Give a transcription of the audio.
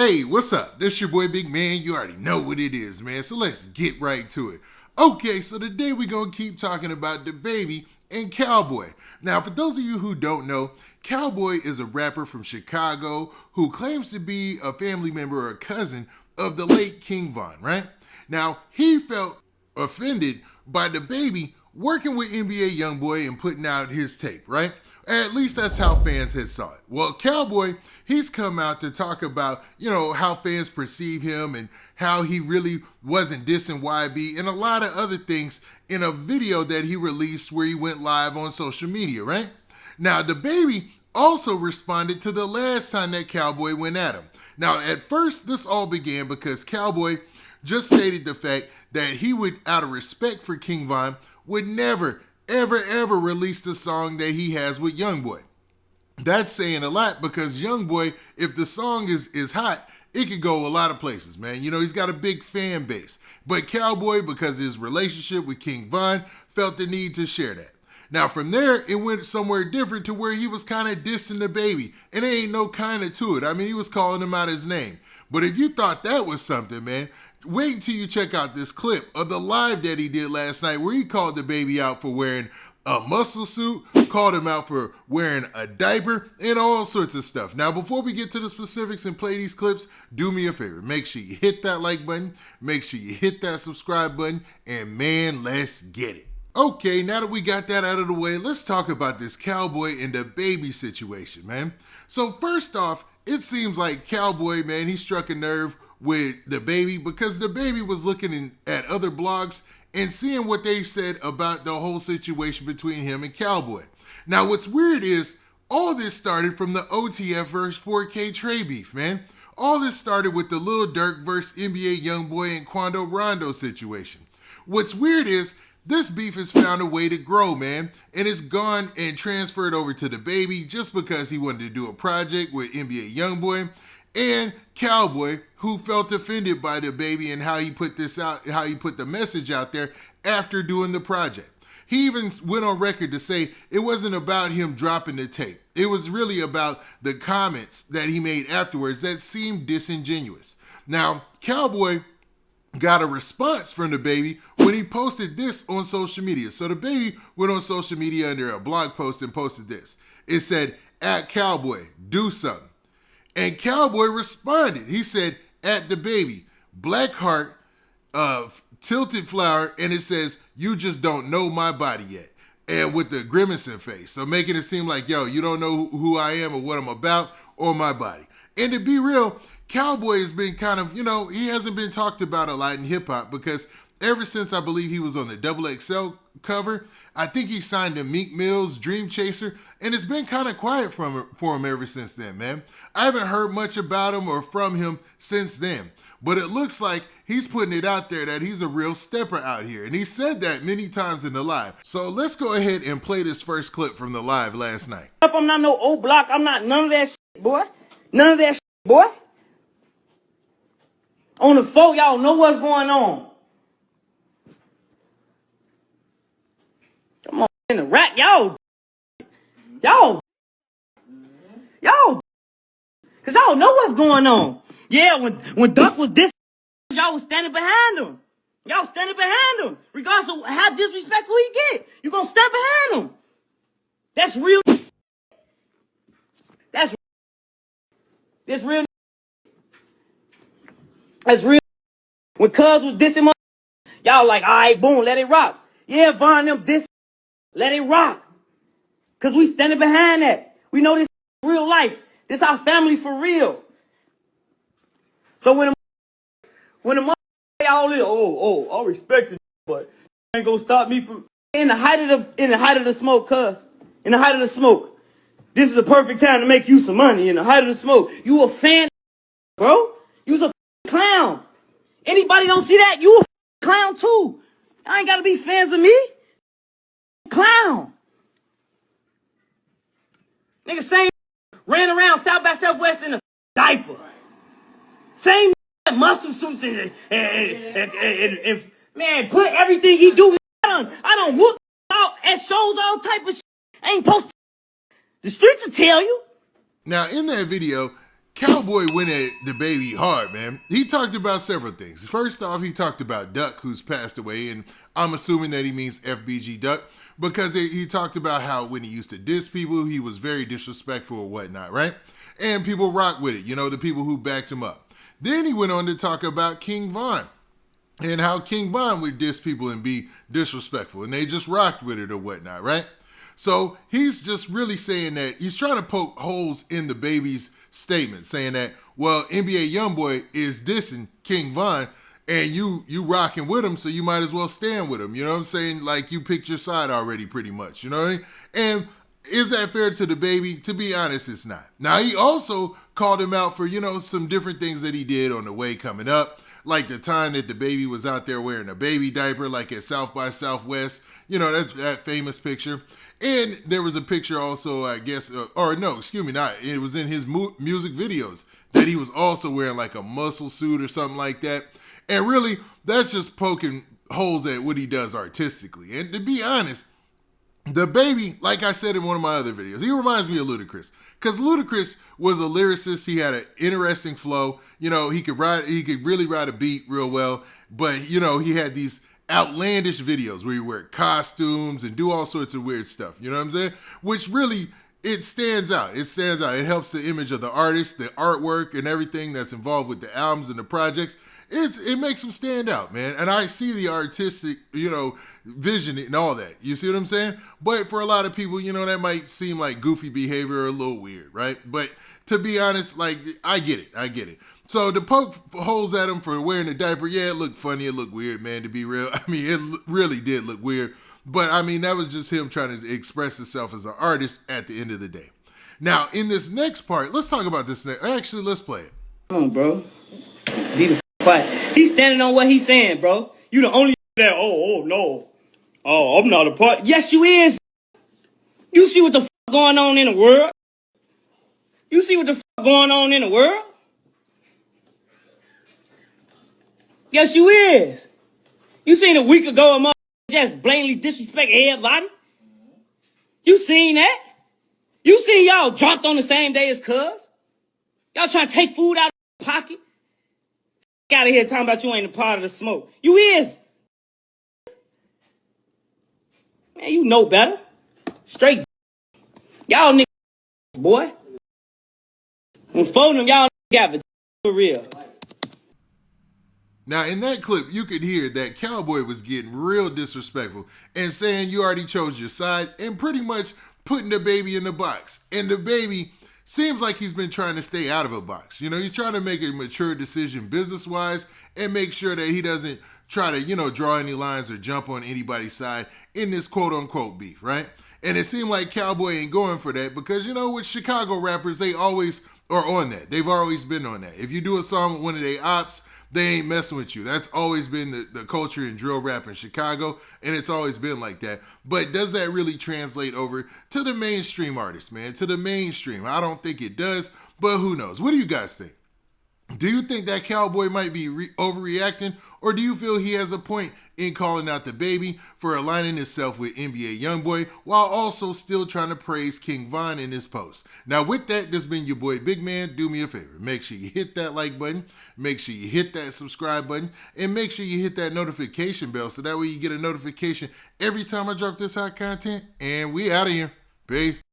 Hey, what's up? This your boy Big Man. You already know what it is, man. So let's get right to it. Okay, so today we're going to keep talking about DaBaby and Cowboy. Now, for those of you who don't know, Cowboy is a rapper from Chicago who claims to be a family member or a cousin of the late King Von, right? Now, he felt offended by DaBaby working with NBA Youngboy and putting out his tape, right? At least that's how fans had saw it. Well, Cowboy, he's come out to talk about, how fans perceive him and how he really wasn't dissing YB and a lot of other things in a video that he released where he went live on social media, right? Now, DaBaby also responded to the last time that Cowboy went at him. Now, at first, this all began because Cowboy just stated the fact that he would, out of respect for King Von, would never, ever release the song that he has with Youngboy. That's saying a lot because Youngboy, if the song is hot, it could go a lot of places, man. He's got a big fan base. But Cowboy, because of his relationship with King Von, felt the need to share that. Now, from there, it went somewhere different to where he was kind of dissing DaBaby. And there ain't no kind of to it. I mean, he was calling him out his name. But if you thought that was something, man, wait until you check out this clip of the live that he did last night where he called DaBaby out for wearing a muscle suit, called him out for wearing a diaper, and all sorts of stuff. Now, before we get to the specifics and play these clips, do me a favor. Make sure you hit that like button, make sure you hit that subscribe button, and man, let's get it. Okay, now that we got that out of the way, let's talk about this Cowboy and DaBaby situation, man. So first off, it seems like Cowboy, man, he struck a nerve with DaBaby because DaBaby was looking at other blogs and seeing what they said about the whole situation between him and Cowboy. Now, what's weird is all this started from the OTF versus 4K Trey beef, man. All this started with the Lil Durk versus NBA Youngboy and Quando Rondo situation. What's weird is this beef has found a way to grow, man, and it's gone and transferred over to DaBaby just because he wanted to do a project with NBA Youngboy and Cowboy, who felt offended by DaBaby and how he put this out, how he put the message out there after doing the project. He even went on record to say it wasn't about him dropping the tape. It was really about the comments that he made afterwards that seemed disingenuous. Now, Cowboy got a response from DaBaby when he posted this on social media. So DaBaby went on social media under a blog post and posted this. It said, "@Cowboy, do something." And Cowboy responded. He said, "@DaBaby, black heart, tilted flower," and it says, "You just don't know my body yet." And with the grimacing face. So making it seem like, yo, you don't know who I am or what I'm about or my body. And to be real, Cowboy has been kind of, he hasn't been talked about a lot in hip hop because ever since I believe he was on the XXL cover, I think he signed to Meek Mill's Dream Chaser, and it's been kind of quiet for him ever since then, man. I haven't heard much about him or from him since then, but it looks like he's putting it out there that he's a real stepper out here, and he said that many times in the live. So let's go ahead and play this first clip from the live last night. If I'm not no old block, I'm not none of that shit, boy. None of that shit, boy. On the phone, y'all know what's going on. Come on, in the rack, y'all, cause y'all know what's going on. Yeah, when Durk was this, y'all was standing behind him. Y'all standing behind him, regardless of how disrespectful he get. You gonna stand behind him. That's real. That's real. That's real. When Cuz was dissing, y'all like, all right, boom, let it rock. Yeah, Von, them diss, let it rock. Cause we standing behind that. We know this is real life. This our family for real. So when the all in, I respect it, but ain't gonna stop me from in the height of the smoke, cuz. In the height of the smoke. This is a perfect time to make you some money in the height of the smoke. You a fan, bro. You's a clown. Anybody don't see that? You a clown too. I ain't gotta be fans of me. Clown. Nigga, same ran around South by Southwest in a diaper. Same muscle suits and man, put everything he do. I don't whoop out at shows, all type of shit. I ain't supposed to. The streets will tell you. Now, in that video, Cowboy went at DaBaby hard, man. He talked about several things. First off, he talked about Duck, who's passed away, and I'm assuming that he means FBG Duck, because he talked about how when he used to diss people, he was very disrespectful or whatnot, right? And people rock with it, you know, the people who backed him up. Then he went on to talk about King Von and how King Von would diss people and be disrespectful, and they just rocked with it or whatnot, right? So he's just really saying that he's trying to poke holes in DaBaby's statement, saying that, well, NBA Youngboy is dissing King Von, and you rocking with him, so you might as well stand with him. You know what I'm saying? Like, you picked your side already, pretty much. You know what I mean? And is that fair to DaBaby? To be honest, it's not. Now, he also called him out for, you know, some different things that he did on the way coming up, like the time that DaBaby was out there wearing a baby diaper, like at South by Southwest. You know, that famous picture. And there was a picture also, I guess, it was in his music videos that he was also wearing like a muscle suit or something like that. And really, that's just poking holes at what he does artistically. And to be honest, DaBaby, like I said in one of my other videos, he reminds me of Ludacris. Because Ludacris was a lyricist. He had an interesting flow. You know, he could really ride a beat real well. But, you know, he had these outlandish videos where you wear costumes and do all sorts of weird stuff, you know what I'm saying? Which really, it stands out. It stands out. It helps the image of the artist, the artwork, and everything that's involved with the albums and the projects. It makes them stand out, man. And I see the artistic, you know, vision and all that. You see what I'm saying? But for a lot of people, you know, that might seem like goofy behavior or a little weird, right? But to be honest, like, I get it. So to poke holes at him for wearing a diaper, yeah, it looked funny, it looked weird, man, to be real. I mean, it really did look weird. But, I mean, that was just him trying to express himself as an artist at the end of the day. Now, in this next part, let's talk about this next. Actually, let's play it. Come on, bro. Be the quiet. He's standing on what he's saying, bro. You the only that, oh, no. Oh, I'm not a part. Yes, you is. You see what the going on in the world? You see what the going on in the world? Yes, you is. You seen a week ago a mother just blatantly disrespect everybody? You seen that? You seen y'all dropped on the same day as cuz? Y'all trying to take food out of your pocket? Get out of here talking about you ain't a part of the smoke. You is. Man, you know better. Straight. Y'all niggas, boy. And phone them, y'all got the for real. Now, in that clip, you could hear that Cowboy was getting real disrespectful and saying you already chose your side and pretty much putting DaBaby in the box. And DaBaby seems like he's been trying to stay out of a box. You know, he's trying to make a mature decision business-wise and make sure that he doesn't try to, you know, draw any lines or jump on anybody's side in this quote-unquote beef, right? And it seemed like Cowboy ain't going for that because, you know, with Chicago rappers, they always are on that. They've always been on that. If you do a song with one of their ops, they ain't messing with you. That's always been the culture in drill rap in Chicago, and it's always been like that. But does that really translate over to the mainstream artist, man? To the mainstream? I don't think it does, but who knows? What do you guys think? Do you think that Cowboy might be overreacting, or do you feel he has a point in calling out DaBaby for aligning himself with NBA Youngboy while also still trying to praise King Von in his post? Now, with that, this has been your boy Big Man. Do me a favor. Make sure you hit that like button, make sure you hit that subscribe button, and make sure you hit that notification bell so that way you get a notification every time I drop this hot content. And we out of here. Peace.